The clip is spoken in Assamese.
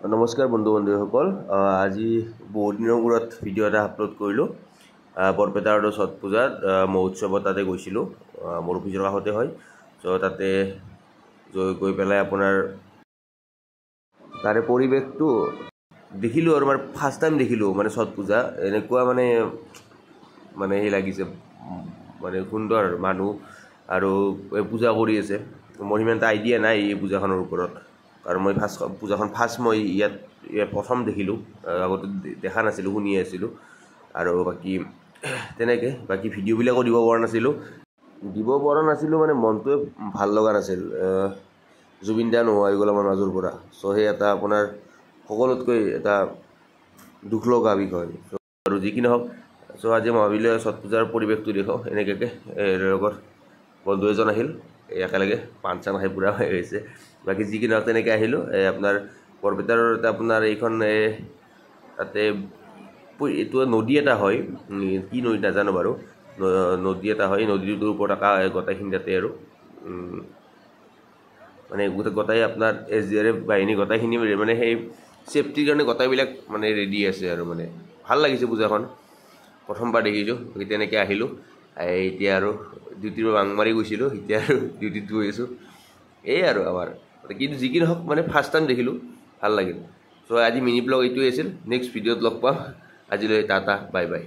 নমস্কাৰ বন্ধু বান্ধৱীসকল আজি বহুত দিনৰ মূৰত ভিডিঅ' এটা আপলোড কৰিলোঁ বৰপেটাৰ ছট পূজাত মহোৎসৱত তাতে গৈছিলোঁ মোৰ অফিচৰ কাষতে হয় চ' তাতে গৈ পেলাই আপোনাৰ তাৰে পৰিৱেশটো দেখিলোঁ আৰু মানে ফাৰ্ষ্ট টাইম দেখিলোঁ মানে ছট পূজা এনেকুৱা মানে সেই লাগিছে মানে সুন্দৰ মানুহ আৰু পূজা কৰি আছে মোৰ সিমান এটা আইডিয়া নাই এই পূজাখনৰ ওপৰত কাৰণ মই পূজাখন মই ইয়াত প্ৰথম দেখিলোঁ আগতে দেখা নাছিলোঁ শুনি আছিলোঁ আৰু বাকী তেনেকৈ বাকী ভিডিঅ'বিলাকো দিব পৰা নাছিলোঁ মানে মনটোৱে ভাল লগা নাছিল জুবিন দা নোহোৱা হৈ গ'ল আমাৰ মাজৰ পৰা চ' সেই এটা আপোনাৰ সকলোতকৈ এটা দুখ লগা বিষয় আৰু যি কি নহওক চ' আজি মই ভাবিলোঁ ছট পূজাৰ পৰিৱেশটো দেখুৱাওঁ এনেকুৱাকৈ লগত বন্ধু এজন আহিল একেলগে পাণ চান খাই পূৰা হৈ গৈছে বাকী যি কি নহওক তেনেকৈ আহিলোঁ আপোনাৰ বৰপেটাৰ আপোনাৰ এইখন তাতে এইটো নদী এটা হয় কি নদী নাজানো বাৰু নদী এটা হয় নদীটোৰ ওপৰত গোটেইখিনি তাতে আৰু মানে গোটেই আপোনাৰ SDRF বাহিনী গোটেইখিনি মানে সেই ছেফটিৰ কাৰণে গোটেইবিলাক মানে ৰেডি আছে আৰু মানে ভাল লাগিছে পূজাখন প্ৰথমবাৰ দেখিছোঁ তেনেকৈ আহিলোঁ এতিয়া আৰু ডিউটিৰ পৰা মাৰি গৈছিলোঁ এতিয়া আৰু ডিউটিত গৈ আছোঁ এই আৰু আমাৰ কিন্তু যি কি নহওক মানে ফাৰ্ষ্ট টাইম দেখিলোঁ ভাল লাগিল চ' আজি মিনি ব্লগ এইটোৱেই আছিল নেক্সট ভিডিঅ'ত লগ পাম আজিলৈ টাটা বাই বাই